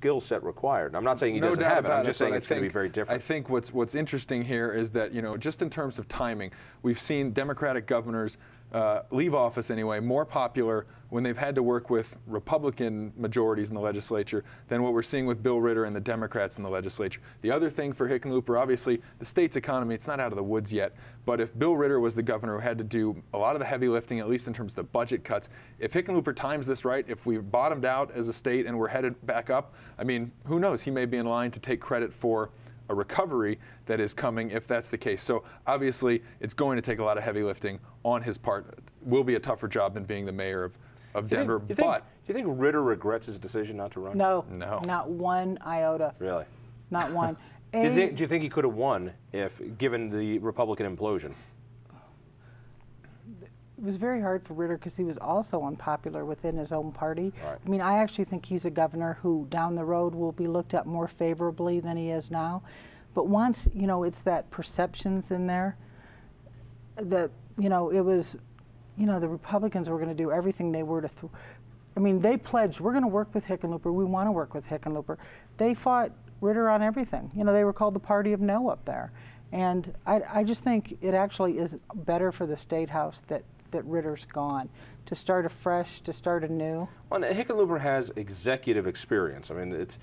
skill set required. I'm not saying he doesn't have it. I'm just saying it's going to be very different. I think what's interesting here is that, you know, just in terms of timing, we've seen Democratic governors leave office anyway more popular when they've had to work with Republican majorities in the legislature than what we're seeing with Bill Ritter and the Democrats in the legislature. The other thing for Hickenlooper, obviously, the state's economy, it's not out of the woods yet, but if Bill Ritter was the governor who had to do a lot of the heavy lifting, at least in terms of the budget cuts, if Hickenlooper times this right, if we've bottomed out as a state and we're headed back up, I mean, who knows? He may be in line to take credit for a recovery that is coming if that's the case. So obviously, it's going to take a lot of heavy lifting on his part. It will be a tougher job than being the mayor of Denver. Do you think Ritter regrets his decision not to run? No, no, not one iota. Really? Not one. Do you think he could have won if given the Republican implosion? It was very hard for Ritter because he was also unpopular within his own party. Right. I mean, I actually think he's a governor who down the road will be looked at more favorably than he is now. But once, you know, it's that perceptions in there that, you know, it was, you know, the Republicans were going to do everything they were to, I mean, they pledged, we're going to work with Hickenlooper, we want to work with Hickenlooper. They fought Ritter on everything. You know, they were called the party of no up there. And I just think it actually is better for the State House that Ritter's gone, to start afresh, to start anew. Well, Hickenlooper has executive experience. I mean, it's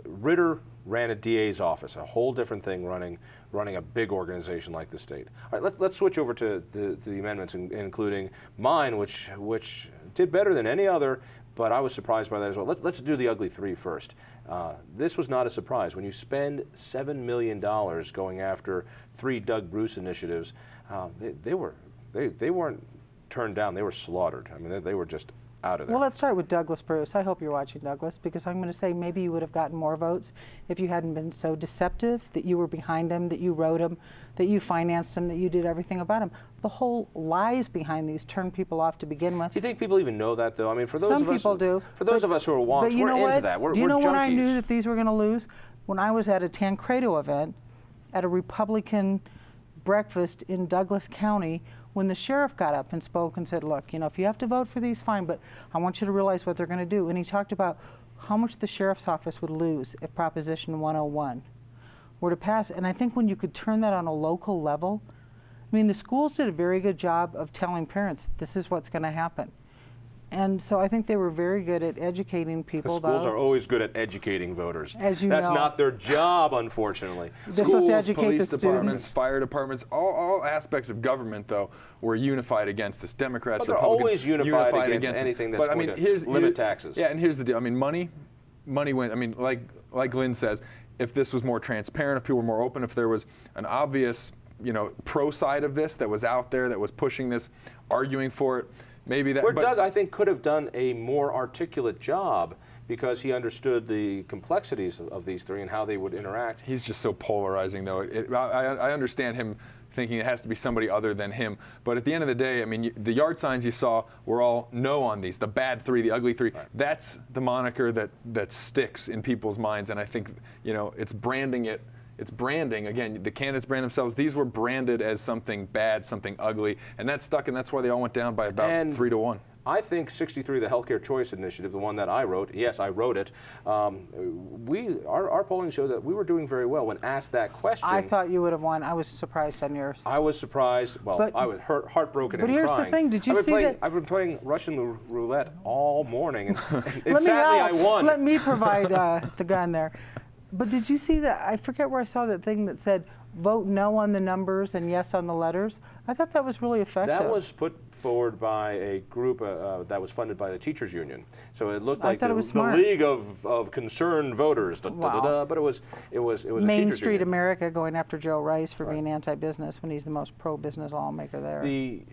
Ritter ran a DA's office, a whole different thing, running a big organization like the state. All right, let's switch over to the amendments, including mine, which did better than any other, but I was surprised by that as well. Let's do the ugly three first. This was not a surprise. When you spend $7 million going after 3 Doug Bruce initiatives, they weren't turned down. They were slaughtered. I mean, they were just out of there. Well, let's start with Douglas Bruce. I hope you're watching, Douglas, because I'm going to say maybe you would have gotten more votes if you hadn't been so deceptive, that you were behind him, that you wrote him, that you financed him, that you did everything about him. The whole lies behind these turned people off to begin with. Do you think people even know that, though? I mean, for those Some of us, people do. For those of us who are wonks, we're into that. Do you know when I junkies. knew that these were going to lose? When I was at a Tancredo event at a Republican breakfast in Douglas County, when the sheriff got up and spoke and said, look, you know, if you have to vote for these, fine, but I want you to realize what they're going to do. And he talked about how much the sheriff's office would lose if Proposition 101 were to pass. And I think when you could turn that on a local level, I mean, the schools did a very good job of telling parents, this is what's going to happen. And so I think they were very good at educating people. The schools are always good at educating voters. As you That's know. not their job, unfortunately. They're supposed to educate police the departments, students. fire departments, all aspects of government, though, were unified against this. Democrats, But they're Republicans, always unified against anything that's going to limit taxes. Yeah, and here's the deal. I mean, money wins. I mean, like Lynn says, if this was more transparent, if people were more open, if there was an obvious, you know, pro side of this that was out there, that was pushing this, arguing for it, maybe that. Where Doug, I think, could have done a more articulate job because he understood the complexities of these three and how they would interact. He's just so polarizing, though. I understand him thinking it has to be somebody other than him. But at the end of the day, I mean, the yard signs you saw were all no on these, the bad three, the ugly three. Right. That's the moniker that sticks in people's minds. And I think, you know, it's branding it. It's branding. Again, the candidates brand themselves. These were branded as something bad, something ugly, and that stuck, and that's why they all went down by about 3 to 1. I think 63, the Healthcare Choice Initiative, the one that I wrote, yes, I wrote it, our polling showed that we were doing very well when asked that question. I thought you would have won. I was surprised on yours. I was surprised. Well, I was heartbroken and here's crying. the thing. Did you see that? I've been playing Russian roulette all morning, and sadly I won. Let me provide the gun there. But did you see that? I forget where I saw that thing that said, vote no on the numbers and yes on the letters. I thought that was really effective. That was put forward by a group that was funded by the teachers union. So it looked like the League of Concerned Voters. But it was Main a teachers Street union. America going after Joe Rice for being anti-business when he's the most pro-business lawmaker there. You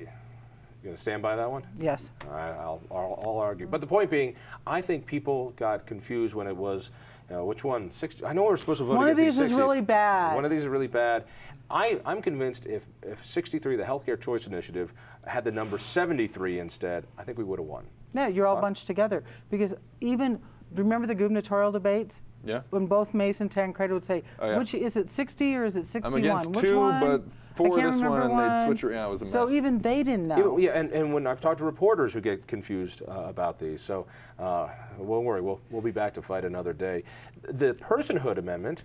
going to stand by that one? Yes. All right, I'll argue. But the point being, I think people got confused when it was, which one? 60. I know we're supposed to vote against these 60s. One of these is really bad. One of these is really bad. I'm convinced if 63, the Healthcare Choice Initiative, had the number 73 instead, I think we would have won. Yeah, you're all bunched together. Because even, remember the gubernatorial debates? Yeah. When both Mace and Tancredo would say, which is it 60 or is it 61? I'm against Which two, one? but for I can't this one, remember and they'd switch. Yeah, it was a mess. So even they didn't know. Yeah, and when I've talked to reporters who get confused about these, so won't worry, we'll be back to fight another day. The personhood amendment,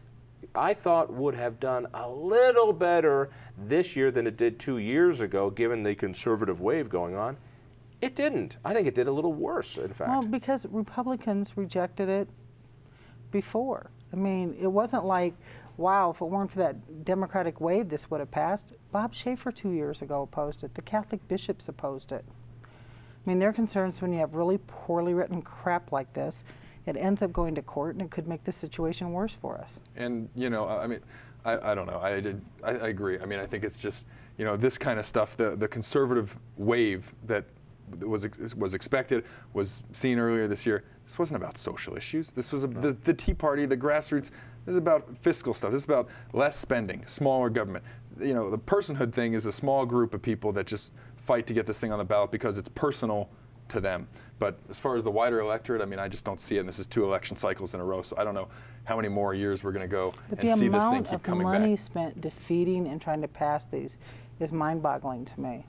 I thought would have done a little better this year than it did 2 years ago, given the conservative wave going on. It didn't. I think it did a little worse, in fact. Well, because Republicans rejected it before. I mean, it wasn't like, wow, if it weren't for that Democratic wave, this would have passed. Bob Schaefer 2 years ago opposed it. The Catholic bishops opposed it. I mean, their concerns when you have really poorly written crap like this, it ends up going to court, and it could make the situation worse for us. And, you know, I mean, I don't know. I agree. I mean, I think it's just, you know, this kind of stuff, the conservative wave that was expected, was seen earlier this year. This wasn't about social issues. This was the Tea Party, the grassroots. This is about fiscal stuff. This is about less spending, smaller government. You know, the personhood thing is a small group of people that just fight to get this thing on the ballot because it's personal to them. But as far as the wider electorate, I mean, I just don't see it. And this is 2 election cycles in a row, so I don't know how many more years we're going to go and see this thing keep coming back. But the amount of money spent defeating and trying to pass these is mind-boggling to me.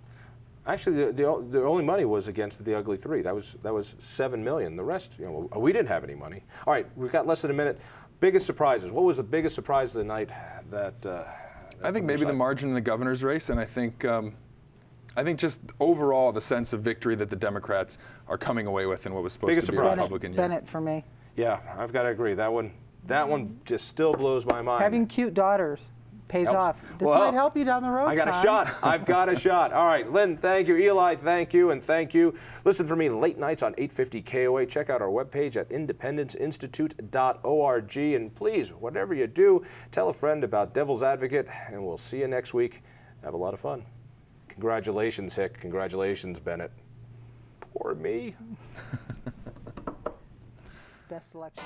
Actually, the only money was against the Ugly Three. That was $7 million. The rest, you know, we didn't have any money. All right, we've got less than a minute. Biggest surprises. What was the biggest surprise of the night? I think maybe the margin in the governor's race, and I think just overall the sense of victory that the Democrats are coming away with in what was supposed to be a Republican year. Bennett for me. Yeah, I've got to agree. That one just still blows my mind. Having cute daughters pays Helps. off. This might help you down the road. I got a shot. I've got a shot. All right, Lynn, thank you. Eli, thank you, and thank you. Listen for me late nights on 850 KOA. Check out our webpage at independenceinstitute.org. And please, whatever you do, tell a friend about Devil's Advocate, and we'll see you next week. Have a lot of fun. Congratulations, Hick. Congratulations, Bennett. Poor me. Best election.